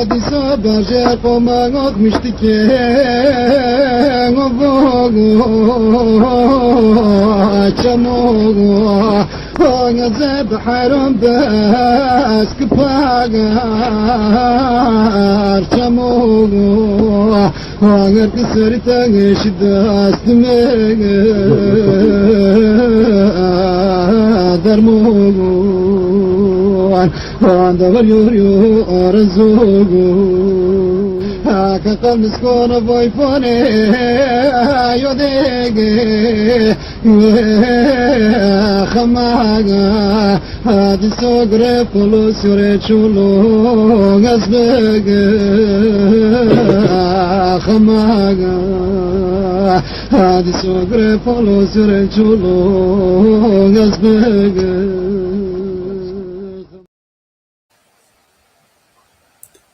دیسا باشه قماغ میشتی که چمو زب حرام بس كباغر چمو اگر کسر تنش دست در موان دور یوریو آرزو كقل مسكون بويفوني يوديقي خماغا هادي سوغري فلوس يوري چولو غزبق خماغا هادي سوغري فلوس يوري چولو غزبق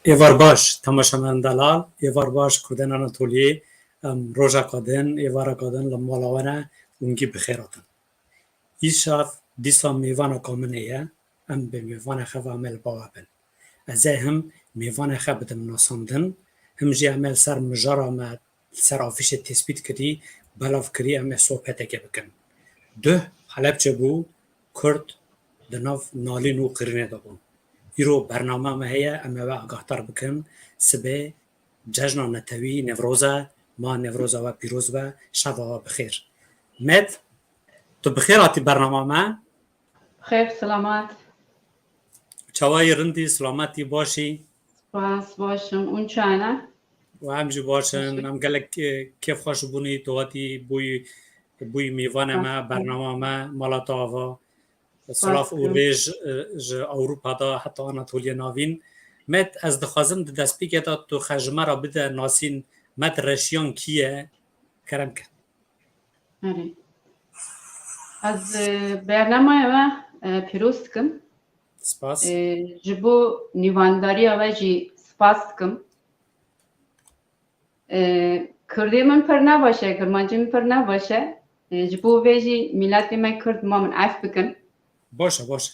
ایوار باش تماشامندلال ایوار باش کردن آناتولی روژا کادن ایوار کادن لمالاوانه اونگی بخیراتن ایشاف دیسا میوان کامنیه به میوان خواه عمل باوابن از هم میوان خواه بدم ناساندن هم جی عمل سر مجار آمد سر آفیش تثبیت کردی بلاف کردی همه صحبت اگه بکن ده حلب چه بو کرد دناف نالین و قرینه دابون ایرو برنامه مهیه اما و آگاهتر بکن سبه جشن نتوی نوروزه ما نوروزه و پیروز و شب و بخیر مد تو بخیر آتی برنامه ما بخیر سلامت چوای رندی سلامتی باشی باس باشم اون چانه و همجی باشن هم گلک کیف خوش بونی تو آتی بوی میوان ما برنامه ما مالاتا آوا سلاف اوریج اوروپا دا حتی آناتولیا ناوین مت از دخوازم دست پیکه دا تو خجمه را بده ناسین مت رشیان کیه کرم کن از برنامه ما پیروز کم سپاس جبو نیوانداری آوازی سپاس کم کردی من پر نباشه کرمانجی من پر نباشه جبو ویجی میلاتی من کرد ما من عف بکن باشه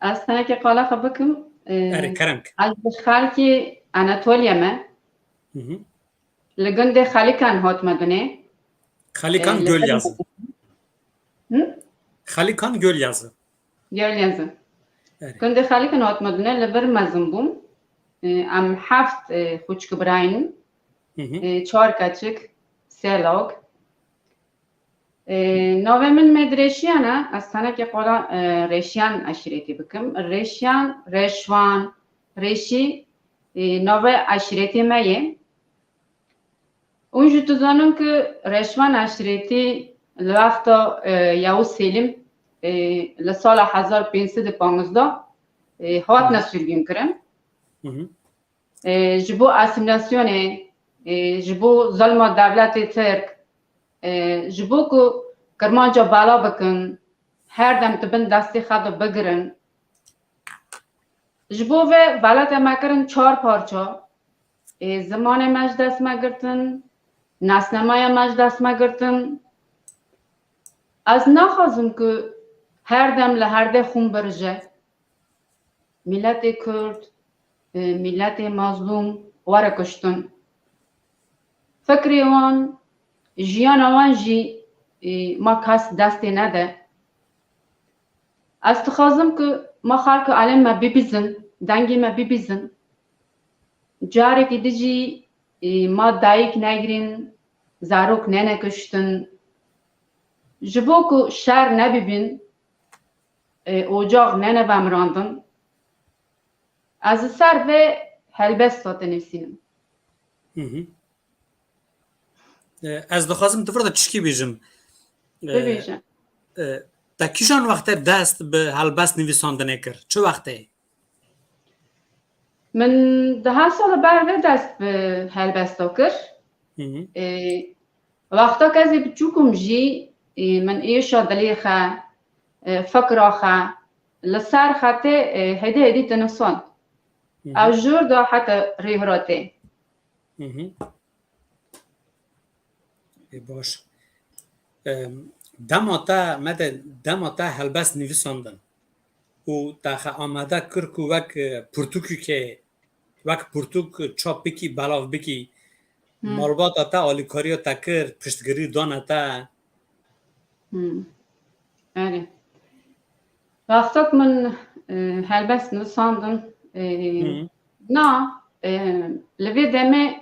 از تنه که قالا خبکم از خالکی آناتولیا ما لگند خالیکان هات مدونه خالیکان گل یازه خالیکان گل یازه گند خالیکان هات مدونه لبر مزم بوم ام هفت خوچک براین 4 کچک 3 لاغ نوه من مدرشیانه از تنه که قولا ریشیان اشیرتی بکم ریشوان ریشی نوه اشیرتی مایه اونجا تو دانم که ریشوان اشیرتی لوقتا یاو سیلم لسال 1515 هات نسولگیم کرم جبو اسیمیلاسیون جبو ظلم دولت ترک جبو کو کرمانجا بالا بکن هر دم تبن دستی خود بگرن جبو و ولات ما کرن 4 پارچا زمان مج دست ما گرتن ناسنامای مج دست ما گرتن از نخوازم که هر دم لهرده خون برجه ملت کرد ملت مظلوم واره کشتن فکری وان جیان آوان جی ما کس دستی نده از تخوازم که ما خلق علم ما ببیزن دنگی ما ببیزن جاری که دیجی ما دایک نگرین زاروک نکشتن جبو که شر نبیبین اجاق بمراندن از سر و هلبست داده نفسینم از دخواستم تو فردا چکی بیجم تا کیشان وقت دست به هلبست نویساندنه کرد چه وقته؟ من 10 سال بعد دست به هلبست کرد وقتا کسی بچوکم جی من ایشا دلیخه فکراخه لسر خطه هده تنسان او جور دا حتی ریهراته باش دماتا هلبست نویساندن و تاخه آماده کرد که وک پرتوکی که وک پرتوک چاپ بکی بلاو بکی مالبات تا آلیکاری تا کرد پشتگیری دانه تا آره وقتك من هلبس نصاندن نه لوی دمه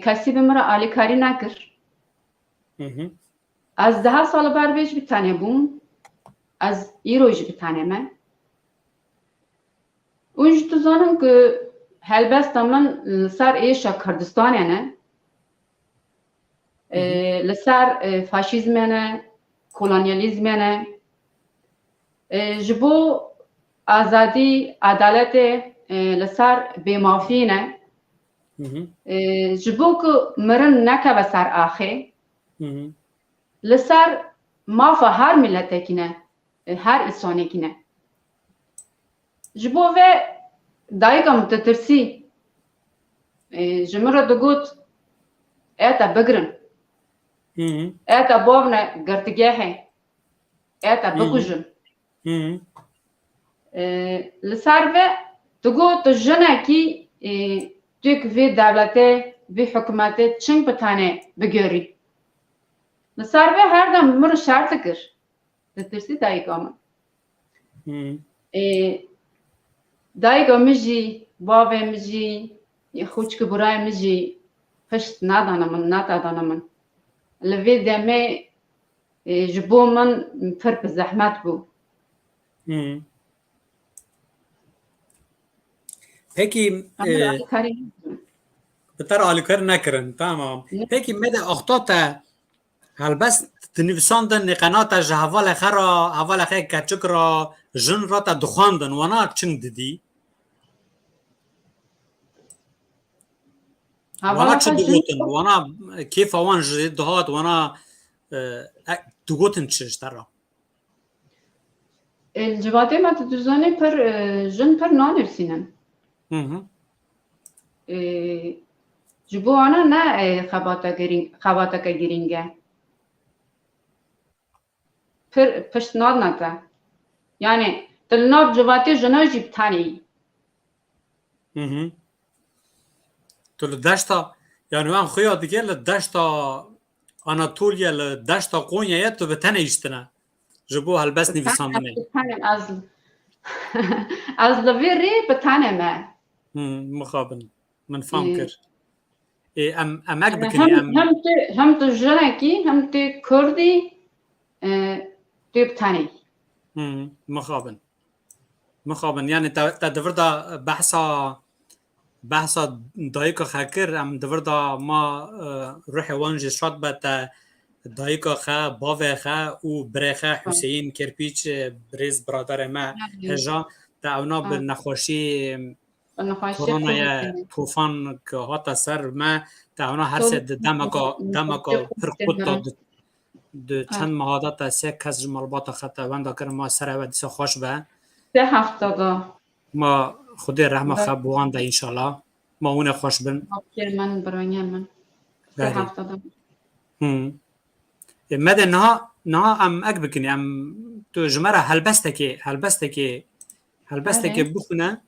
کسی به مرا آلیکاری نکر از 10 سال بر bir tane bum az ایروج bir tane من اونج تو زانم که هلبست من لسر ایشا کردستان یعنی لسر فاشیزم یعنی کولونیالیزم یعنی جبو آزادی عدالت لسر بیمافی نه جبو که مرن نکه و سر آخه لسر مافا هر ملت کنه هر انسانی کنه جبو و دایگم تترسی جمره دگوت ایتا بگرن ایتا باونه گرتگیه ایتا بکجن لسر و دگوت جنه کی توی وی دولته وی حکومته چنگ بتانه بگیری لسر و هر دم مر شرط کر تترسی دایگم دایگم میجی باوه میجی خوچ که برای میجی پشت ندانم لوی دمه جبو من پر به زحمت بو پکی بتر آلیکار نکرن تمام پکی مده اختاتا هلبست تنویساندن قنات جهوال خرا اول خیر کچک را جن را تا دخواندن وانا چنگ دیدی؟ وانا چه دوگوتن؟ وانا کیف وان جدید دهات وانا دوگوتن چش ترا؟ الجواده ما تدوزانه پر جن پر نانرسینن جبو وانا نه خباتا که گرینگه پر پشت ناد نتا yani تلناب جواته جناجی بتانی تو لدشتا yani من خویا دیگه لدشتا آناتولیا لدشتا قونیا تو بتنه ایشتنه جبو هلبس نویساندنه از لوی ری بتنه ما مخابن من فهم کر ام اک بکنی هم تو جنکی هم تو کردی تو بتنی مخابن يعني تا دوردا بحثا دايكا خاكر ام دوردا ما روح وانج شاد بتا دايكا خا باوه خا و برخا حسين كربيچ بريز برادر ما هجا تا اونا بالنخوشي كورونا طوفان که هاتا سر ما تا اونا هر سه دمکا پرقوتا دو چند مهادات تا سه کس جمالبات خطا وندا کرد ما سر و دیسا خوش به 3 هفته ما خودی رحمه خواب بوانده انشالله ما اونه خوش بن من برانیم من 3 هفته مده نه ام اک بکنی ام تو جمره هلبسته که بخونه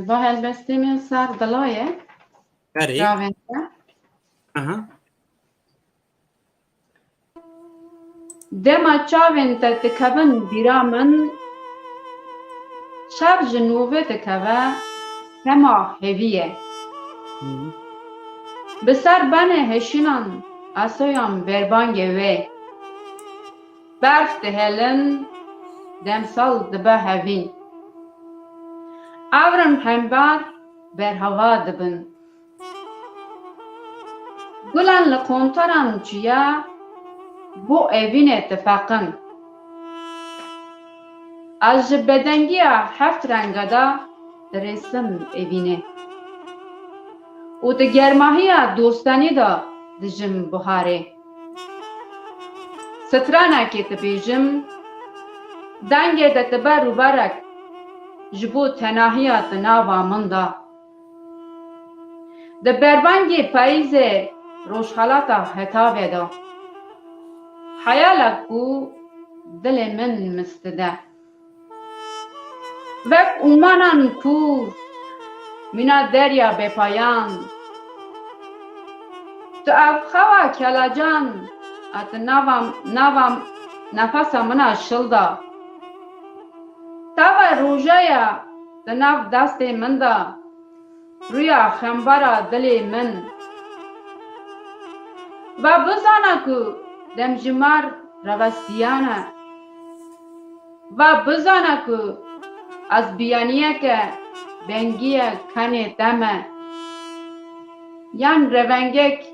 با هلبسته من سر دلایه بله دما چاوین تکبن بیرامن شب جنوبه تکبه هما هویه بسر بنه هشینان اسویان بربانگه وی برف دهلن دمسال دبه هوین اورم پنبار بر هوا دبن گلن لقونتران چیا بو اوین اتفاقن از بدنگی 7 رنگدا درسم اوینه او ده گرماهی دوستانی دا دجم بحاره سترانه که تبیجم دنگه ده تبر و برک جبو تناهی تناوا من دا ده بربنگی پاییز روشخالاتا هتاوه دا حیالک بو دل من مستده وک اومانان کور مینا دریا بپایان تو افخوا کلاجان ات نوام نفس منا شلدا تاو روژایا دناف دست من دا رویا خمبارا دل من و بزانا که دمجمار روستیانه و بزانا که از بیانیه که بنگیه کنه دمه یان رونگک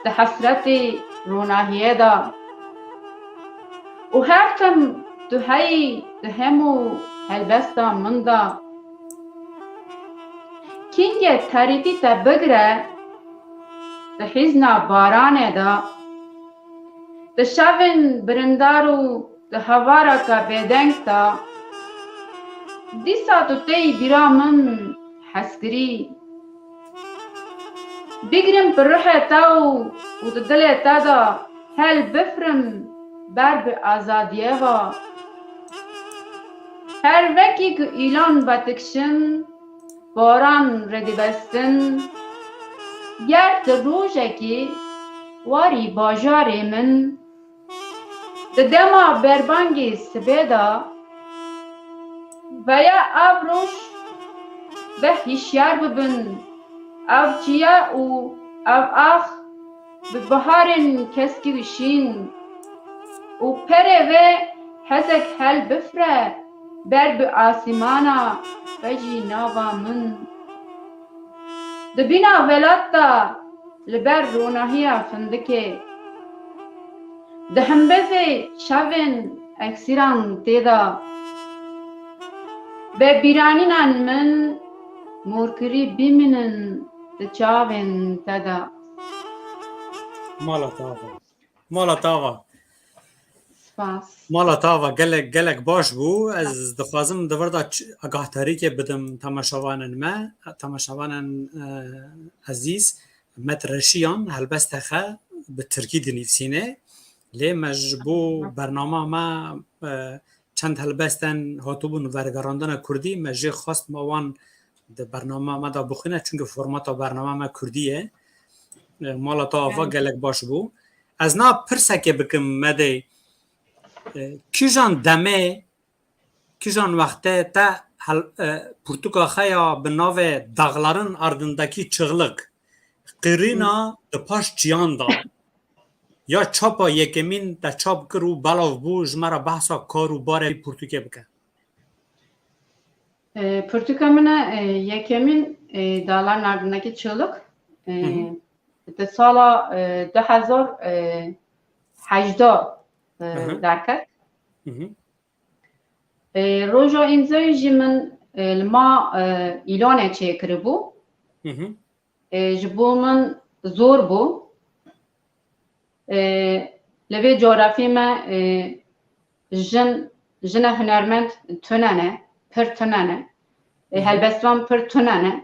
ده حسرت روناهیه دا و هرتم دوهی ده همو هلبستا من دا کینگه تاریتی تا بگره ده حزنا بارانه دا ده شوین برندارو ده هوارا که بدنگ تا دی ساتو تی بیرا من حسگری بگرم پر روح تاو و ده دل تا دا هل بفرم بر به آزادیه و هر وکی که ایلان بتکشن باران ردی بستن گرد روژه که واری باجار من ده دما بربانگی سبیدا و یا آب روش به هشیار ببن آب چیا و آب آخ به بهارن کسکی وشین و پره و حزک هل بفره بر به آسمانا بجی ناوا من دبینا ولاتا لبر روناهی فندکه دهنبزه شوین اکسیران تیدا به بیرانینان من مورکری بیمینن دچاوین تدا مالا تاوا سپاس مالا تاوا گلک باش بو از دخوازم دوردا اگاهتاری که بدم تماشاوانن عزیز مترشیان هلبست خه به ترکی دنیفسینه لی مجبو برنامه ما چند هلبستن هاتوبون ورگراندن کردی مجی خواست موان ده برنامه ما دا بخونه چونکه فرمات برنامه ما کردیه مالا تاوا گلک باش بو از نا پرسکه بکم مده کیجان دمه کیجان وقته تا پرتوکا خیا به ناو داغلارن اردندکی چغلق قرینا ده پاش جیان دا یا چاپا یکمین ده چاپ کرو بلاو بو جمرا بحثا کارو باره پرتوکه بکن پرتوکا منه یکمین داغلارن اردندکی چغلق ده سالا 2018 درکت روژا امضای جی من لما ایلانه چه کرده بو جبو من زور بو لوی جغرافی ما جن هنرمند تنانه پر تنانه هلبستوان پر تنانه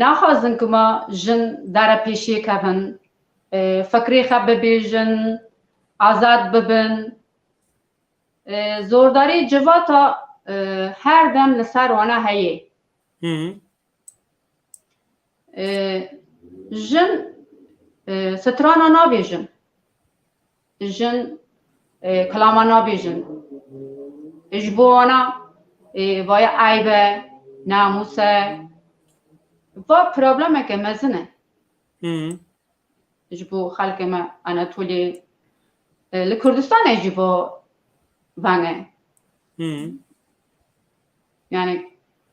نخوازن که ما جن داره پیشی کبن فکری خواب ببیجن آزاد ببن زورداری جواتا هر دم لسر وانا هیه جن سترانا نابیجن جن کلاما نابیجن اجبوانا وای عیبه ناموسه و پرابلمه که مزنه جبو خلق ما اناتولی لکردستان جبو وانه یعنی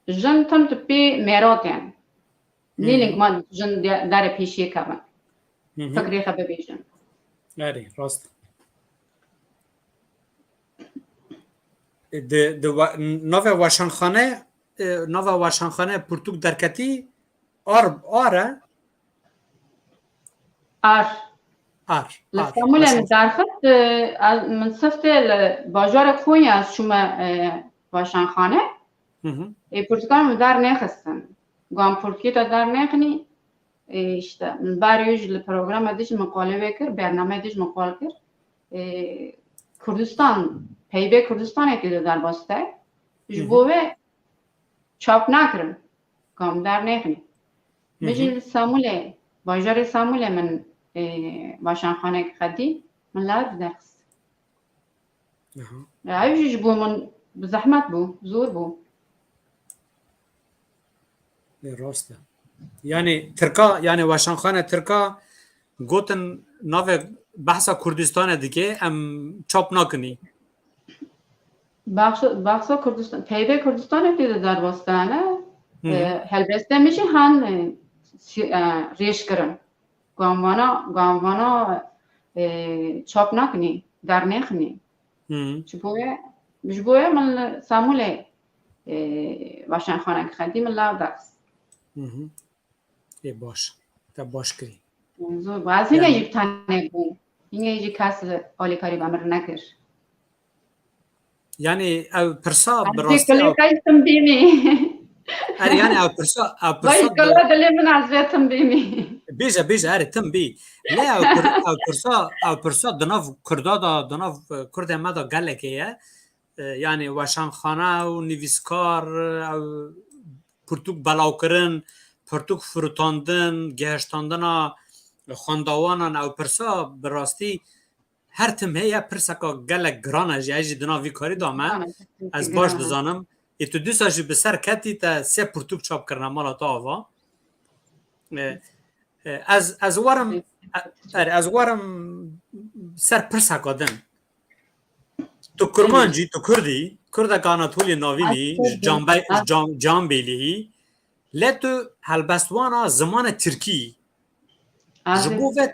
جن تم تپی میراتن نیلینگ ما جن در پیشی کبن فکری خبه بیجن آره راست نوه واشانخانه پرتوک درکتی آره لستامول درخت من سفت باجار کوی از شما واشانخانه پرتوکان در نخستن گام پرتوکی تا در نخنی işte باریوش لپروگرام دیش مقاله وکر برنامه دیش مقاله کر کردستان پیوه کردستان اکیده در باسته جبوه چاپ نکرن کام در نخنی بجی ساموله باجار ساموله من باشان خانه خدی من لاد درس عیوش جبو من بزحمت بو زور بو راسته یعنی ترکا یعنی واشانخانه ترکا گوتن ناو بحثا کردستان دیگه ام چاپ نکنی بخشا کردستان پیوه کردستان اکیده در باستانه هلبسته میشه هن ریش کرن گاموانا چاپ نکنی در نخنی جبوه من ساموله واشان خانه خدی من لاو درس باش تا باش کری زور با از اینگه ایجی تنه بون اینگه ایجی کس آلی کاری بامر نکر یعنی او پرسا براستی کلی قیستم بیمی یعنی او پرسا باید کلا دلی من از ویتم بیمی بیجا اره تم بی لی او پرسا دناف کردا دا دناف کرد ما دا گله که یعنی واشان خانه و نویسکار او پرتوک بلاو کرن پرتوک فروتاندن گهشتاندن خواندوانان او پرسا براستی هر تم هیا پرسا که گله گرانه جایی دنا وی کاری دامه از باش دزانم ای تو دوستا جی بسر کتی تا سه پرتوک چاپ کرنه مالا تا آوا از وارم سر پرسا کادن تو کرمانجی تو کردی کرده که آناتولی ناوینی جانبیلی لتو هلبستوانا زمان ترکی جبوه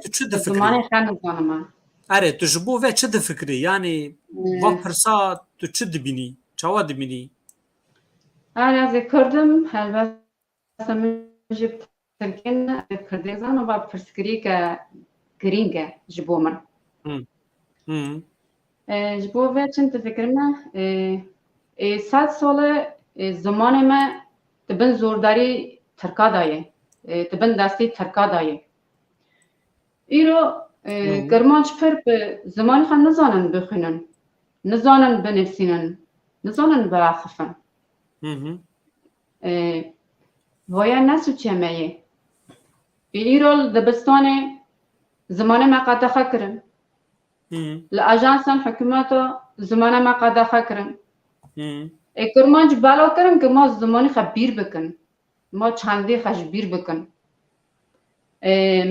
تو چه دفکری؟ زمان خانه زانم اره تو جبوه چه دفکری؟ یعنی با پرسا تو چه دبینی؟ چاوا دبینی؟ اره از کردم هلبستم جب ترکین کرده زانم با پرسکری که گرینگه جبو من جبوه چند فکرمه 100 سال زمان ما تبن زورداری ترکا دایه تبن دستی ترکا دایه ایرو گرمانچ پر به زمان خان نزانن بخونن نزانن بنفسینن نزانن براخفن وایا نسو چمه ایرو دبستان زمان ما قد خکرن لأجانسان حکومتا زمان ما قد خکرن کرمانج بالا کرم که ما زمانی خبیر بکن ما چندی خشبیر بکن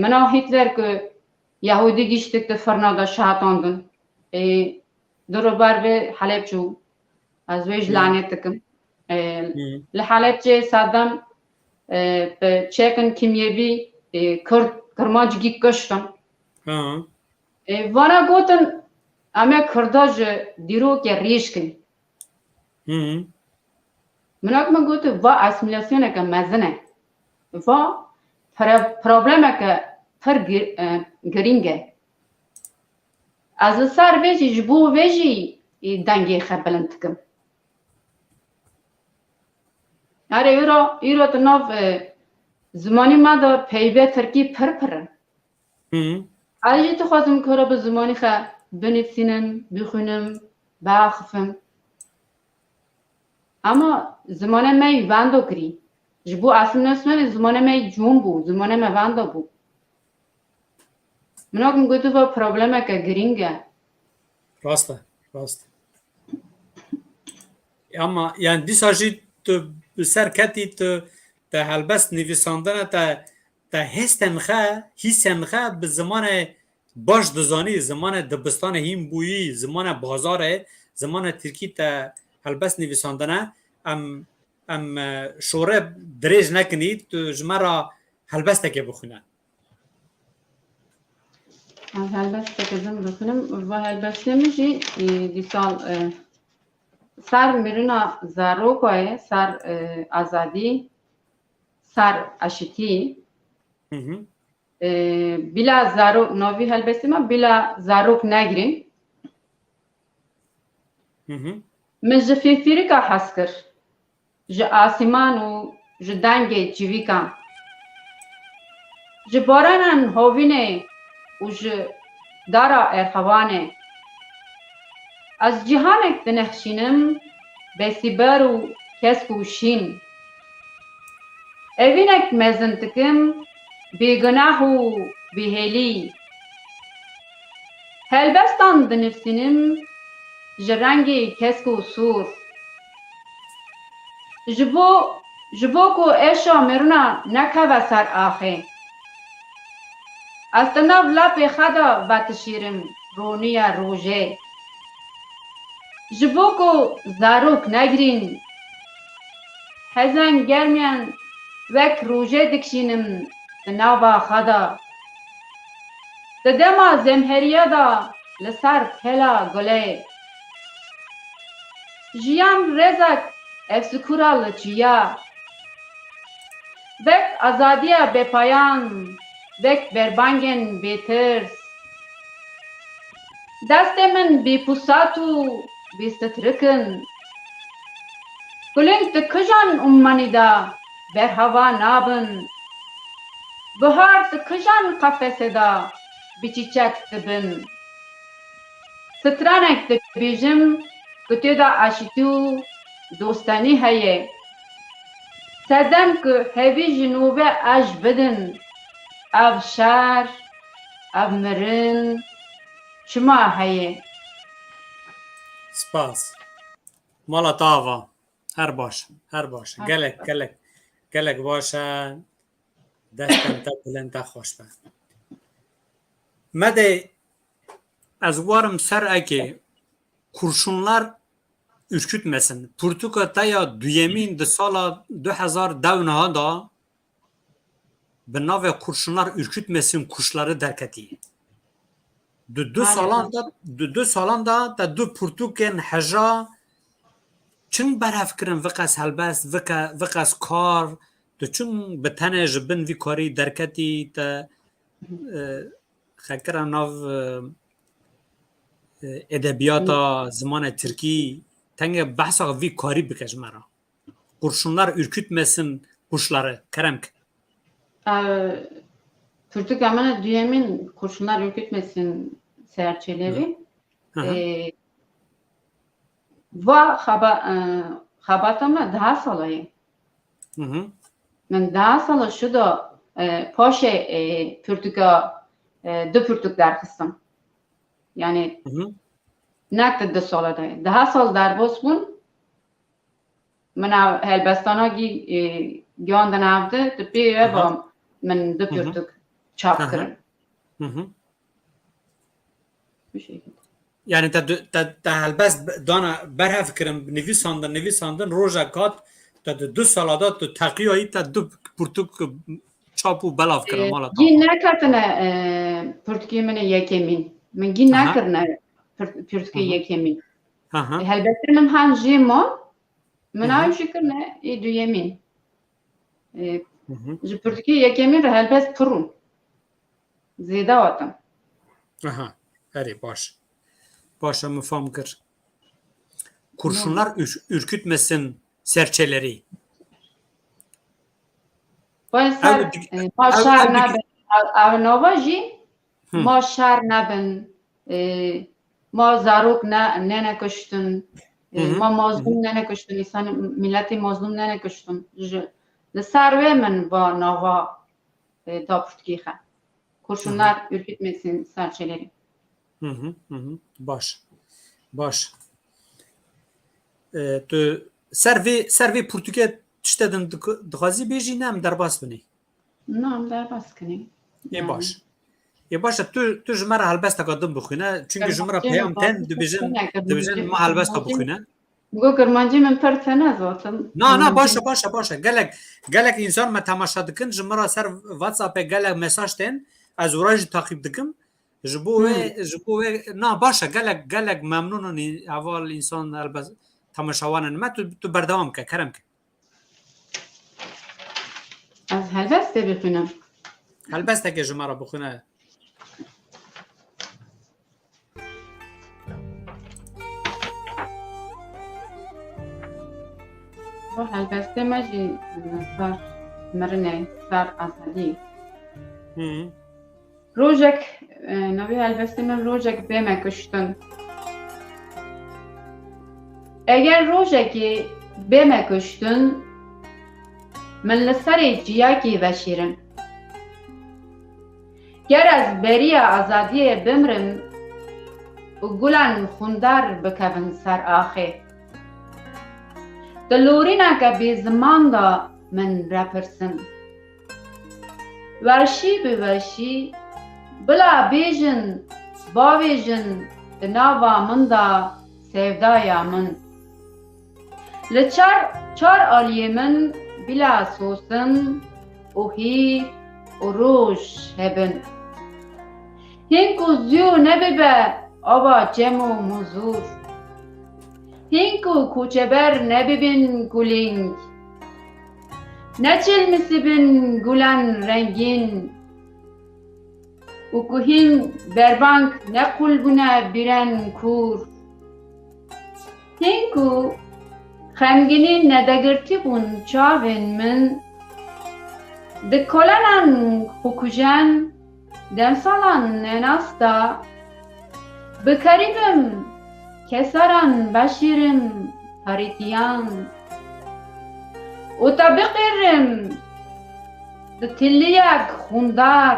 منا هیتلر که یهودی گیشتک ده فرنادا شهتاندن درو بر به حلب چو از ویج لعنت کم لحلب چه صدام به چکن کیمیوی کرمانج گی کشتن وانا گوتن اما کرداج دیرو که ریش کن مناک من گوته و اسیمیلاسیونه که مزنه و پرابلمه که پر گرینگه از سر ویجی جبو ویجی دنگی خبلند کم اره ایرو تناف زمانی ما دا پیوه ترکی پرن علیجی تو خوازم که را به زمانی خوا بنفسینم بخونم باخفم اما زمان می واندو کری جبو اصل نسمن زمان می جون بو زمان می واندو بو مناکم گوتو با پرابلمه که گرینگه راسته اما یعنی دیساجی تو سر کتی تو تا هلبست نویساندن تا حسن خه به زمان باش دزانی زمان دبستان هیم بویی زمان بازاره زمان ترکی تا هلبست نویساندنه ام شوره دریج نکنید تو جمعه هلبسته که بخونه هلبسته که زم بخونم و هلبسته میشی دی سال سر میرنا زاروکای سر آزادی سر اشتی بلا زاروک نوی هلبسته ما بلا زاروک نگیریم من جفیفیری که حس کر ج آسمان و ج دنگ چیوی کن ji baranan hovînê û ji dara erxewanê. Ez cîhanek dinexşînim, besîber û kesk û şîn. Evînek mezin dikim, bêgunah û bêhêlî. Helbestan dinivîsim, ji rengê kesk û sûr. Ji bo ku êşa mirina nekeve ser axê. Ez di nav lapê xwe de vetişîrim rûniya rojê. Ji bo ku zarok negirîn, hezên germiyan wek rojê dikişînim di nava xwe de. Di dema zemheriya de li ser pela gulê. Jiyan rêzek efsûkura li çiya. Wek azadiya bêpayan, wek berbangên bêtirs. Destê min bêpûsat û bêstitirikin. Gulên di kijan ummanî de berheva nabin. Bihar di kijan qefesê de bi çîçek dibin. Stranek dibêjim ku tê de aşîtî û dostanî heye. Sedem ku hevî ji nûve eş bidin. Ev şer, ev mirin, çima heye. Spas. Mala tava. Her baş. Gelek başa. Destem te bilend te xoş be. Mede ez warım ser eke kurşunlar ürkütmesin. Portuka taya duyemîn di sala 2010 da bi navê kurşunlar ürkütmesin kuşları derketiye. Du salan da te du Portukên heja çin berhev kirin viqas helbest, viqas kar, tu çin bi tenê ji bin vî karî derketî te xekira nav edebiyata zimana Tirkî tenge behsa vî karî bike ji me re. Kurşunlar ürkütmesin kuşları. Keremk. Türk amana düyemin kurşunlar ürkütmesin serçeleri. Va xabatama daha salayı. Men daha sala şu da poşe Türk'a du Türk derkistim. Yani nakte de saladayı. Daha sal derbos bun. Mena helbestana göndan avdı. Tıbbi evam men du Türk çap kırın. Bu şekilde. Yani te helbest dana berhev kirin nivîsandin roja kat te du salada tu teqiyayî te du Portuk çap û belav kirin mala. Gîn nekirtine Portukî min yekemîn. Min gîn nekirine Portukî yekemîn. Helbette min han jî mon min av jî kirine ê duyemîn. Ji Portukî yekemîn re helbest pirûn. Zêde watim. Herî baş. Başa mifam kir. Kurşunlar ürkütmesin serçeleri. Başar nabin. Avnova jî ma şer nabin. Ma zarok ne kuştun. Ma mazlum ne kuştun. İnsan milleti mazlum ne kuştun. Li ser wê min ba nava da Portukî xe. Kurşunlar ürkütmesin serçeleri. Baş. Tu servê Portuge tiştedin dixwazî bêjî nem derbas binî? Nam derbas kinî. Ê baş tu ji me re helbesteka din bixwîne çünkü ji me re peyam ten dibêjin me helbesta bixwîne. Gu kirmancî min pir tene zaten. Na başa. Gelek însan me temaşa dikin ji me re ser WhatsAppê gelek mesaj tên ez wara jî taqîb dikim. Ji bo wê na başa gelek memnûnin heval însan helbest temaşawanin me tu berdewam ke kerem ke. Ez helbestê bixwînim. Helbestekê ji me re bixwîne. Bu helbestê me jî ser mirinê, ser azadî. روژک نوی هلبستی من روژک بیم کشتن اگر روژکی بیم کشتن من لسر جیاکی وشیرم گر از بری آزادی بمرم و گلان خوندار بکوین سر آخه دلورینا که بی زمان دا من رپرسم ورشی به ورشی بلا بیجن باویجن ناوا من دا سیودایا من لچار آلیه من بلا سوسن و هیر و روش هبن هنکو زیو نبیبه آبا جم و مزور هنکو کوچبر نبیبین گلینگ نچل مسیبین گلان رنگین و کوهین بربانک نقل بنا بیرن کور هنکو خمگینی ندگرتی بون چاوین من دکلانان خوکوژن دمسالان نناستا بکریبم کسران بشیرم هریتیان و تا بقیرم دتلیک خوندار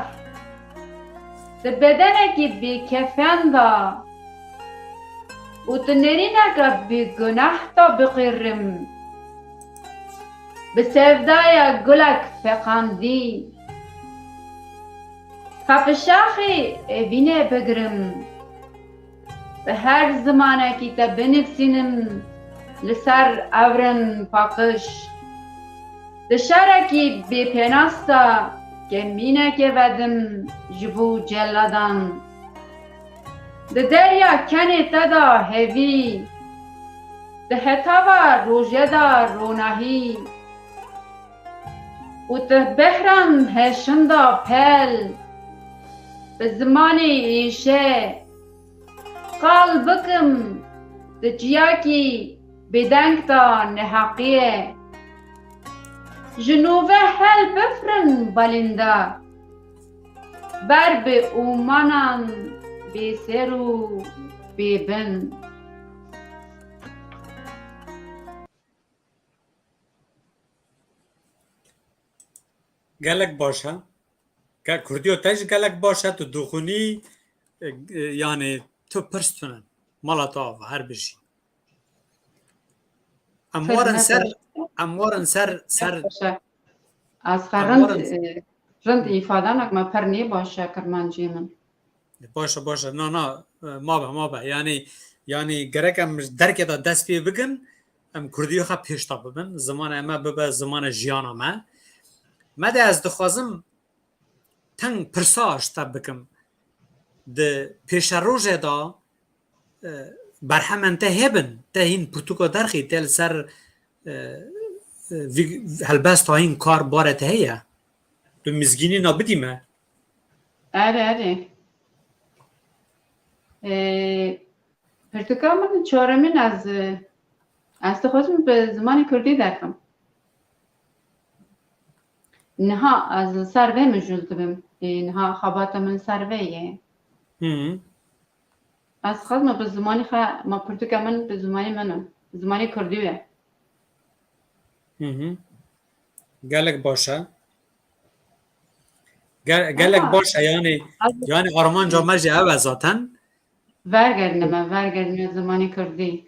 د بدنکی بی کفن دا و تنرینک بی گناه تا بقیرم بسفدای گلک فقاندی خفشاخی بینه بگرم به هر زمانه که تا بنفسینم لسر اورن پاکش دشارکی بی پناستا که مینه که ودم جبو جلدان ده دریا کنی تدا هوی ده هتاوا روژه دا روناهی و ده بحرم هشندا پل به زمان ایشه قال بکم ده جیاکی بدنگ تا نحقیه جنوبه هل بفرن بالنده بر به اومانان بی سر و بی بن گلک باشه که کردیو تاش گلک باشه تو دخونی یعنی تو پرستونن مالا تا هر بشی اموارن سر از خرند رند ایفاده نکم پر نی باشه کرمانجی من باشه نه ما به یعنی گرکم درک دا دست پی بگن ام کردیو خب پیشتا ببن زمان اما ببه زمان جیانا ما ده از دخوازم تنگ پرساش تا بکم ده پیش روژه دا برحمن ته هبن ته این پرتوکا درخی تل سر هلبست ها این کار بارت هیا تو مزگینی نابدیمه اره پرتوکا من چهارمین از دخوازم به زمان کردی درکم نها از سروه مجلد بیم نها خوابات من سروه از خواست ما به زمانی ما پرتوکا من به زمانی منم زمانی کردیوه گلک باشه گلک باشه یعنی آرمان جا مجی او ذاتن ورگردنم زمانی کردی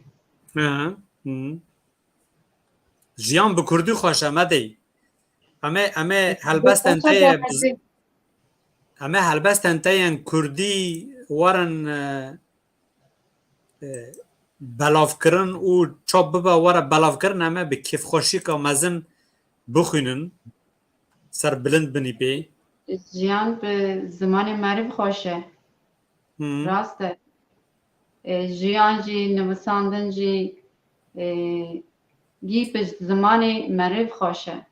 جیان به کردی خوشه مدی همه هلبستن تاین کردی ورن بلاف کرن و چاپ ببا وره بلاف کرن همه به کیف خوشی که مزن بخونن سر بلند بنی بی جیان به زمان معرف خوشه راسته جیان جی نوساندن جی گی به زمان معرف خوشه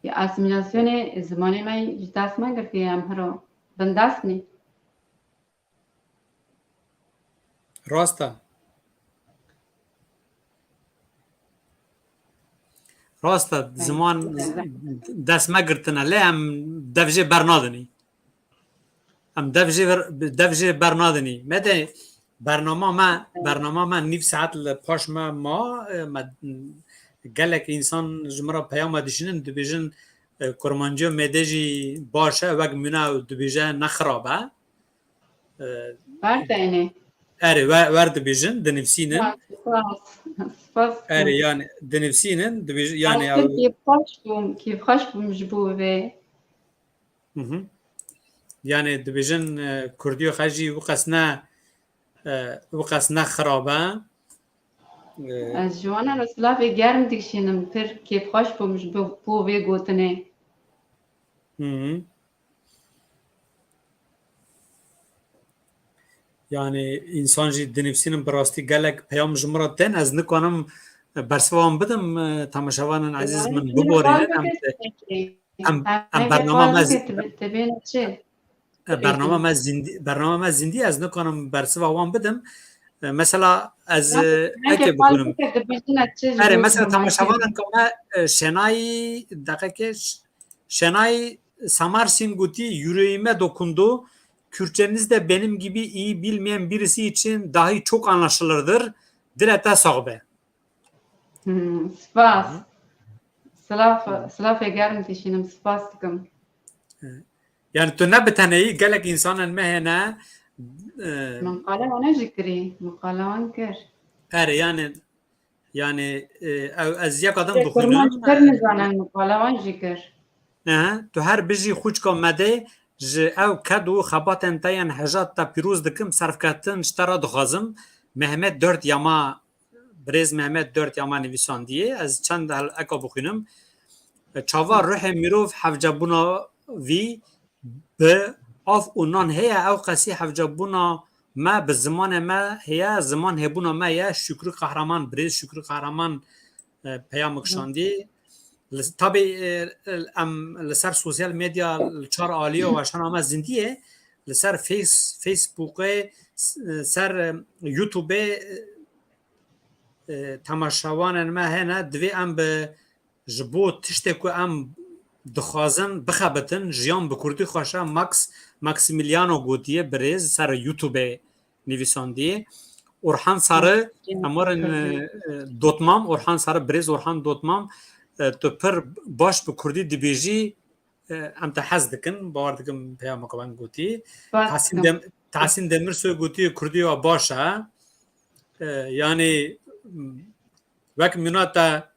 یا اسیمیلاسیون زمانی من دست من گرفتی هم هرو بندست نی Rasta zaman dest me girtine lê em dev jê bernadinî. Em dev jê bernadinî. Me de bernama me nîv saet li paş me me gelek însan ji min re peyama dişinin dibêjin kurmancîyo me de jî baş e wek mîna dibêje nexirab e. Bertene. Erê wer dibêjin dinivîsînin. Spas. Erê yani dinivîsînin dibêjin yani kêfxweş bûm ji bo vê. Yani dibêjin Kurdiyo xwe jî wqas ne xirab e. Ez ji wan re silavê germ dikişînim pir kêfxweş bûm ji bo vê gotinê. Yani insan jî dinivîsînin bi rastî gelek peyam ji min re tên ez nikanim bersiva wan bidim temaşevanên ezîz min biborînin em bername me zindî ez nikanim bersiva wan bidim. Mesela ez eke bixwînim. Erê mesela temaşevanên ka me şenayî deqekê Şenay Samarsîn gotî yüreğime dokundu. Kürtçeniz de benim gibi iyi bilmeyen birisi için dahi çok anlaşılırdır. Dilete sağbe. Spas. Silavê germ dişînim spas dikim. Yani tu ne biteneyi gelek insanın mehene Maqale wan jî kirî. Maqale wan kir. Erê yani ez yek adam Kurman bixwînim. kir nizanin maqale wan jî kir. Tu her bijî xûçka me de ji ew ket û xebatên te yên hejat te pîroz dikim serfketin ji te re dixwazim. Mehmet Dört Yama Birêz Mehmet Dört Yama nivîsandiye ez çend eka bixwînim. Çava ruhê mirov hevcebûna vî bi av û nan heye ew qesî hevcebûna me bi zimanê me heye ziman hebûna me ye Şükrü Kahraman Birêz Şükrü Kahraman peyam kişandiye. Tabii em li ser sosyal medya li çar aliye û weşana me zindiye li ser Facebookê ser YouTubeê temaşevanên me hene divê em bi ji bo tiştê ku em dixwazin bixebitin jiyan bi Kurdî xweşe Maximiliano gotiye birêz ser YouTubeê nivîsandiye. Orhan Sarı em warin dotmam Orhan Sarı birêz Orhan dotmam tu pir baş bi Kurdî dibêjî em te hez dikin bawer dikim peyama ke wan gotî. Tahsîn Demirsoy gotiye Kurdî wa baş e. Yani wek mînata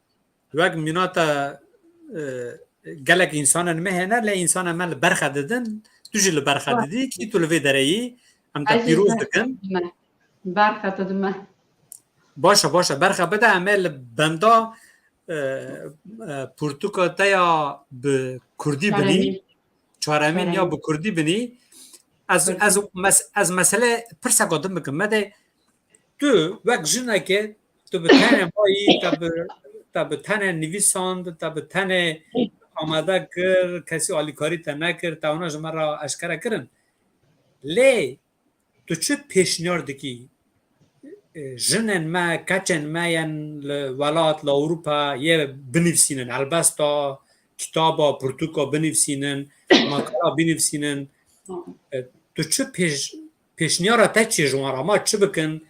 gelek însanên me hene lê însanên me li berxe didin tu jî li berxe didî kî tu li vê dereyî em te pîroz dikin. Berxe didime. Başa berxe bide em ê li benda Pirtûka te ya bi Kurdî binî çaremîn ya bi Kurdî binî ez mesele pirseka din bikim me de tu wek jinekê tu bi tenê bayî te bi tenê nivîsand te bi tenê amade kir kesî alîkarî te nekir te wana ji me re eşkere kirin lê tu çi pêşniyar dikî jinên me keçên me yên li welat li Ewropa yê binivîsînin helbesta kitaba pirtûka binivîsînin makala binivîsînin tu çi pêşniyara te çi ji wan re ma çi bikin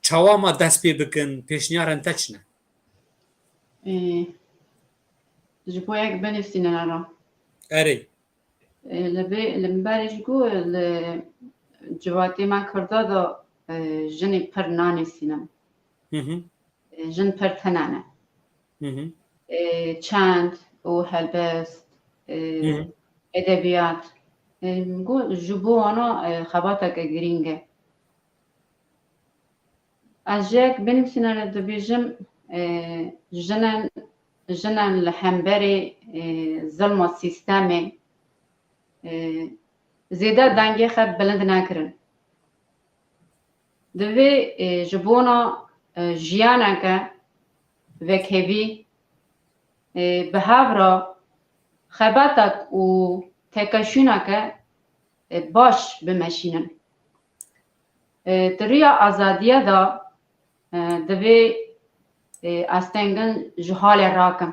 çawa ma dest pê bikin pêşniyarên te çi ne? Ji bo yek binivîsînin re Erê li min berê jî got li ciwatê me Kurda da jinê pir nanîsînin. Jin pir tune ne. Çend û helbest edebiyat got ji bo wana xebateke girîng e. Ez ji yek binivîsîna re dibêjim jinên li hemberê zilma sîstemê zêde dengê xwe bilind nekirin. Divê ji bona jiyaneke vekhevî bi hev re xebetek û tekeşûneke baş bimeşînin. Di rêya azadiya da divê استنگن جهال راکم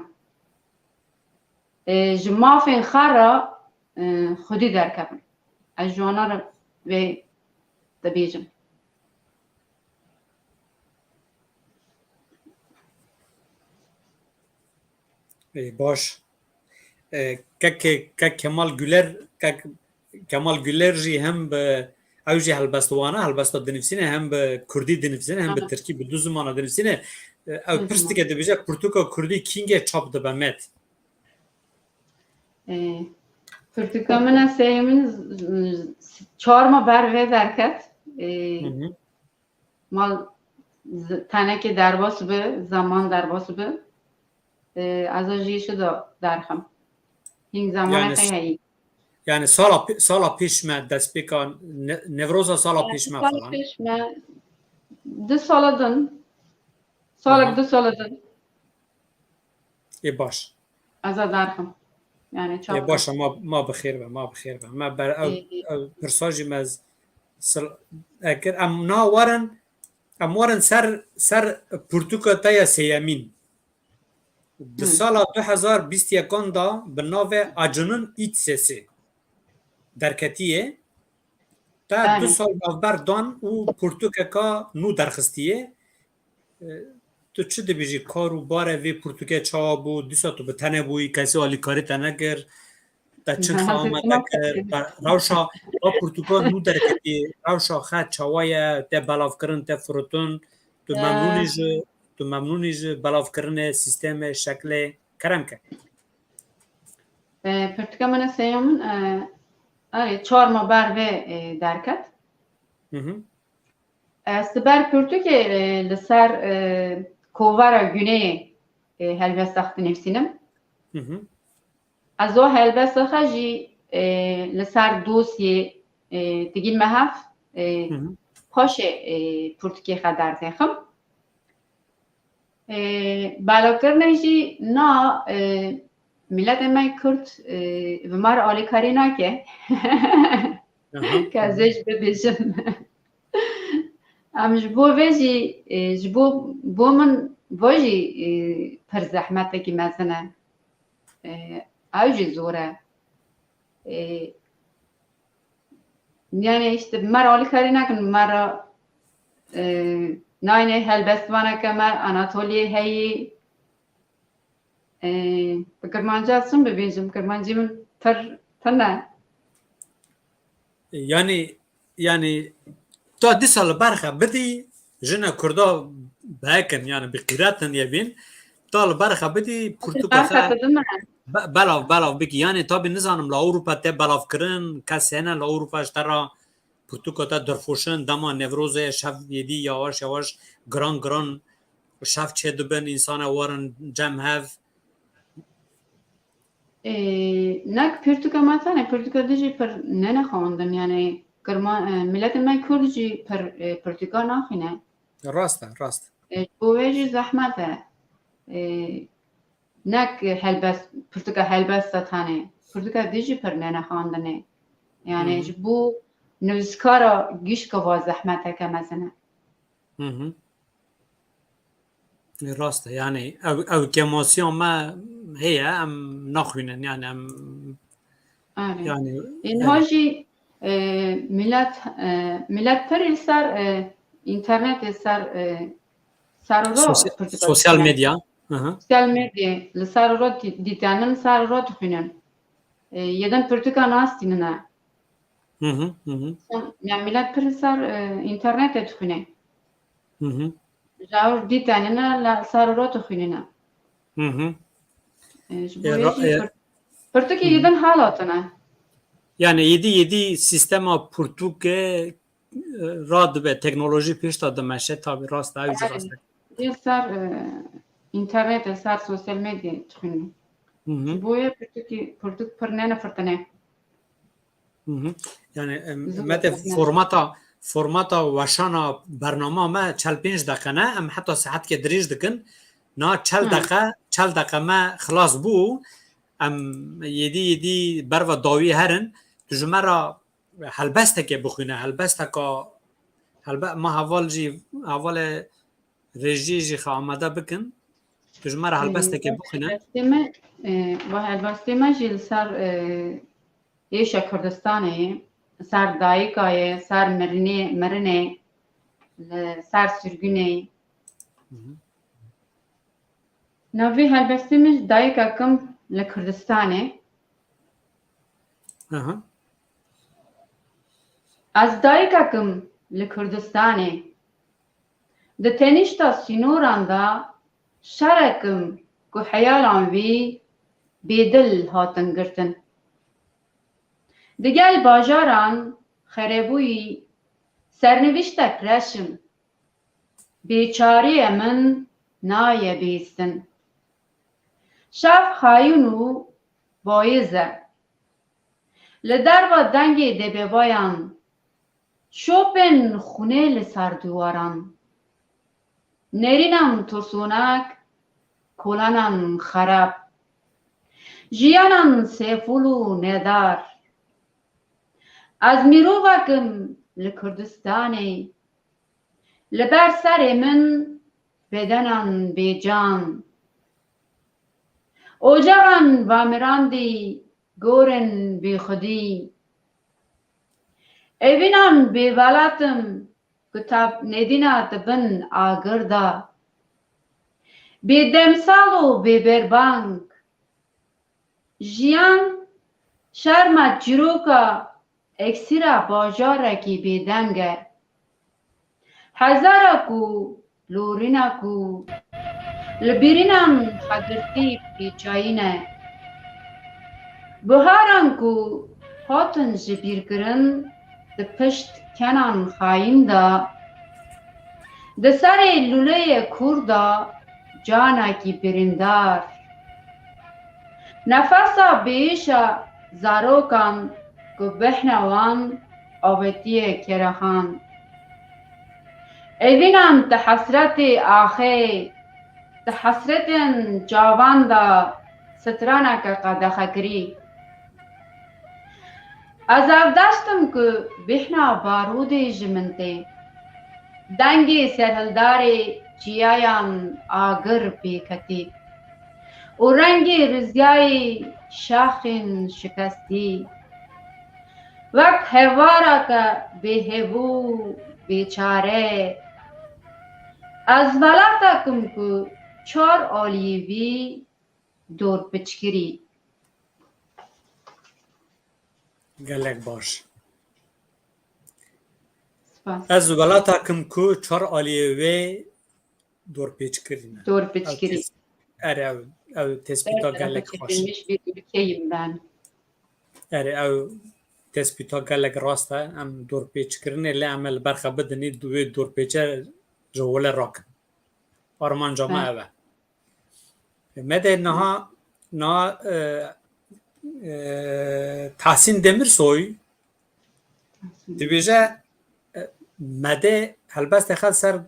جمافین خارا خودی درکبم از جوانا را و دبیجم باش که کمال گولر جی هم به اوجی هلبستوانه هلبستا دنفسینه هم به کردی دنفسینه هم به ترکی به دو زمان دنفسینه او پرستی که دبیجه پرتوکا کردی کینگه چاپ دبمت پرتوکا من سیمین 4 ما بر و درکت مال تنه که درباس به زمان درباس به از آجیشو درخم این زمان خیلی yani sala پیش me dest pêka nevroza sala pêş me falan. Du saladın. Salak du saladın. Baş. Az adarım. Yani çok. Baş ma bixêr be ma bixêr be. Me ber ew pirsajî mez ekir em warin ser Pirtûka te ya sêyemîn. Di sala 2021 da bi navê Acının İç Sesi derketiye ta 2 sal navber dan û Pirtûkeka nû derxistiye tu çi dibêjî kar û barê vê Pirtûkê çawa bû dîsa tu bi tenê bûyî kesî alîkarî te nekir te çi xame nekir rewşa Pirtûka nû derketiye rewşa xe çawa ye te belavkirin te firotin tu memnûnî ji belavkirinê sîstemê şeklê kerem ke Pirtûka min sêyemîn evet 4 ma ber ve derket Siber Pirtûkê li ser kovara güneyê helbesta nefsînim ez o helbesta xwe jî li ser dosyê digîn me hev paşê Pirtûkê xwe derdêxim belavkirinê jî na milletê me Kurd bi me re alîkarî nake ke ez ê jî bibêjim em ji bo vê jî ji bo min bo jî pir zehmetekî mezin e ew jî zor e yani işte me re alîkarî nakin me re nayîne helbestvaneke me Anatoliyê heyî bi Kirmancî ez çim bibêjim Kirmancî min pir ne yani ta dîsa li ber xwe bidî jina Kurda behekin yani bi qîretin yebîn ta li ber xwe bidî Pirtûka xwe belav bikî yani tabi nizanim li Ewropa te belavkirin kes hene li Ewropa ji te re Pirtûka te derfoşin dema Nevrozê şev yedî yawaş yawaş giran şev çê dibin însanê warin cem hev nek Pirtûka me tane Pirtûka de jî pir nenexwandin yani milletê me Kurd jî pir Pirtûka naxîne rast bo wê jî zehmet e nek helbest Pirtûka helbesta tane Pirtûka de jî pir nenexwandinê yani ji bo nivîskara gişka va zehmeteke mezin e rast e yani ew kemasyon me heye em naxwînin yani em yani inha jî millet pir li ser internetê ser sosyal medya li ser ro dîtenin ser ro dixwînin yedin Pirtûka nastînin e yani millet pir li ser internetê dixwîne Jawr dîtenine li ser ro dixwînin ji bo wê jî Pirtûkê yedin halatine yani yedî sistema Pirtûkê ra dibe teknolojî pêş da dimeşe tabi rast ew jî rast e ser internetê ser sosyal medyayê dixwînin ji bo wê Pirtûk pir nenefirtine yani me formata weşana bernama me 45 deqe em heta saetkê dirêj dikin na 40 deqe me xilas bû em yedî berva dawî herin tu ji me re helbestekê bixwîne helbesteka me heval jî hevalê rêjiyê jî xwe amade bikin تجمع هلبسته که بخونه با هلبسته ما جیل سر ایش کردستانه سر دایکای سر مرنه سر سرگونه نوی هلبسته مش دایکا کم لکردستانه از دایکا کم لکردستانه ده تنیشتا سینوران دا شرکم که حیالان وی بیدل هاتن گرتن دگل باجاران خرابوی سرنوشتک رشم بیچاری من نایه بیستن شف خایونو بایزه لدر با دنگی دبه بایان شوپن خونه لسر دواران نرینم ترسونک کلانم خراب جیانم سیفولو ندار از میروغکم لکردستانی لبر سر من بدنم بیجان اوجغن و مراندی گورن بی خودی اوینان بی ولاتم کتاب ندینا تبن آگردا بی دمسالو بی بربانک جیان شرم جروکا اکسیرا باجارکی بی دنگه هزارکو لورینکو لبیرینم خدرتی بی چاینه بهارانکو هاتن جبیر کرن ده پشت کنان خاین دا ده سر لوله کوردا جانکی بریندار نفسا بیشا زاروکان که بحنوان آوتی کرخان اوینم تحسرت آخی تحسرت جاوان دا سترانک قدخکری از داشتم که بحنا بارود جمنته دنگی سرهلدار جیایان آگر بیکتی و رنگی رزیای شاخین شکستی وقت هوارا که بهبو بیچاره از ولاتا کم که 4 آلیوی دور پچکری گلک باش از ولاتا کم که 4 آلیوی دور پچکری دور پچکری اره او تسبیتا گلک خوش اره او تسبیتا گلک راسته ام دور پیچ کرنه لی عمل برخه بدنی دوی دور پیچه جوال راک آرمان جامعه اوه مده نها تحسین دمیرسوی دیویجه مده هلبست خد سر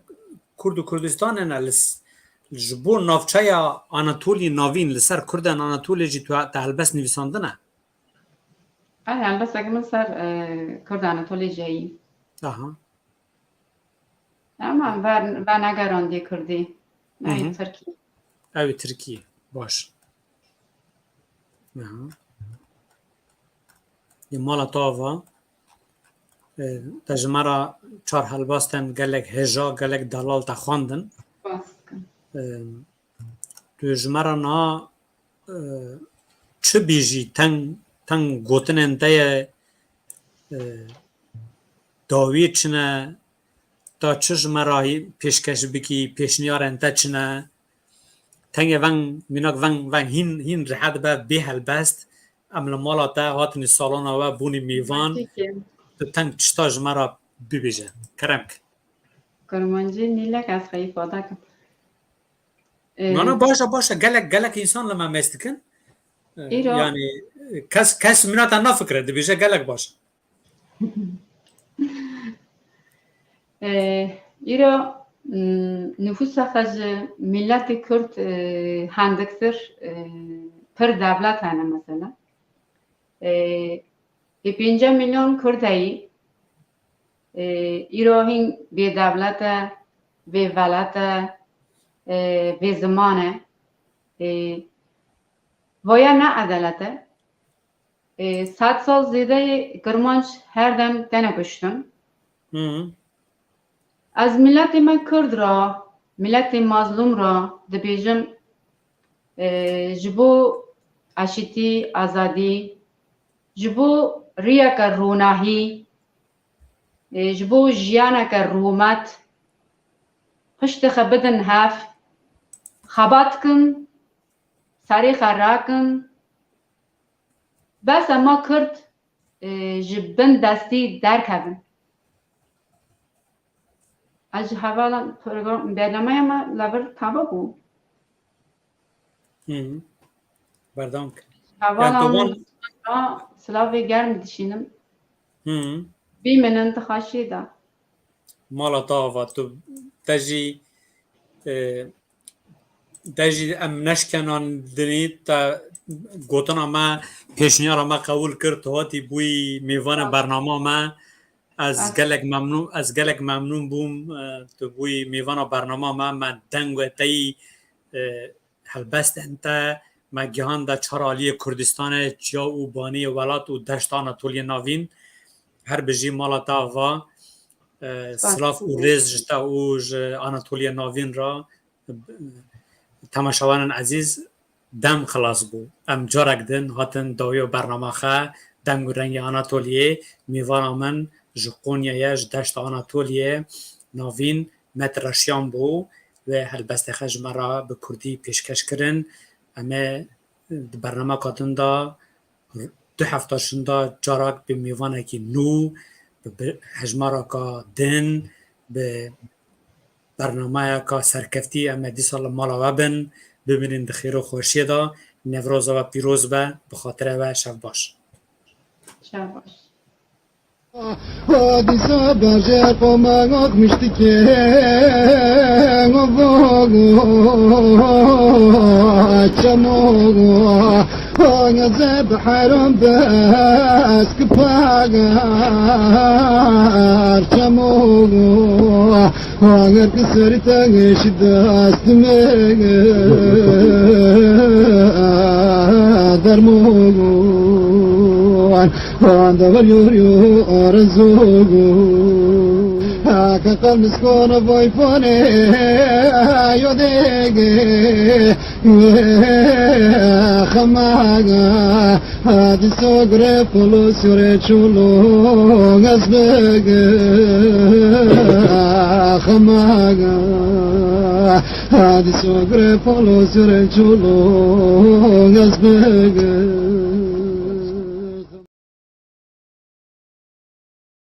کرد و کردستان نلس جبور نافچه یا آناتولی ناوین لسر کردن آناتولی جی تو هلبست نویساندنه هلبست اگه من سر کرد آناتولی جایی اما و نگراندی کردی نه ترکی اوی ترکی باش یه مالا تاوا تجمعه 4 هلبستن گلک هجا گلک دلال تخواندن تجمعه نا چه بیجی تنگ گوتن انتای داوی چنه تا چش مرایی پیشکش بکی پیشنیار انتا چنه تنگ ون مناک ون هین رحد به هلبست امل مالا تا هاتنی سالان و بونی میوان تنگ چشتاج مرا ببیجه کرمک کرمانجی نیلک از خیلی فاده کن نه باشه گلک انسان لما مستکن یعنی کس مناتا نفکره دبیجه گلک باشه ایرا نفوس خز ملت کرد هندکتر پر دولت هنه مثلا 5 میلیون کردایی ایرا هین به دولت به ولت به زمانه ویا نه عدالته 100 سال زیده کرمانش هر دم تنه کشتن از ملت من کرد را ملت مظلوم را دبیجم جبو اشیتی آزادی جبو ریا که روناهی جبو جیانا که رومت پشت خبدن هف خبات کن سری خراکن بس اما کرد جبن دستی درک هبن از حوالا برنامه ما لبر تابا بود بردام کن حوالا سلاوی گرم دشینم بیمنن تخاشی دا مالا تاوا تو دجی ام نشکنان دنی تا گوتنا ما پیشنیار ما قبول کرد هاتی بوی میوان برنامه ما از گلک ممنون بوم تو بوی میوان برنامه ما من دنگ و تی هلبست انت ما گهان دا چرالی کردستان جا و بانی ولات و دشت آناتولی ناوین هر بجی مالا تاوا سلاف و ریز جتا و آناتولی ناوین را تماشاوان عزیز دم خلاص بو ام جارک دن هاتن داوی برنامه خواه دنگ و رنگ آناتولیه میوان من جقونیه یش دشت آناتولیه ناوین مترشیان بو و هلبست خج مرا به کردی پیشکش کرن اما برنامه کاتن دا 2 هفتاشون دا جارک به میوانه که نو به هجمارا که دن به برنامه که سرکفتی اما دی سال مالا وبن ببینین دخیر و خوشی دا نوروز و پیروز به بخاطر و شب باش شب باش Hadi sabah komak müştike ngogo chamogo anga zeb haram bas kpagar chamogo anga ksarita shidast me darmogo anda valyuriu arzugu ka qalbis kona boyfone yodege khamaga hadi sogre polo sure chulo gazbege khamaga hadi sogre polo sure chulo gazbege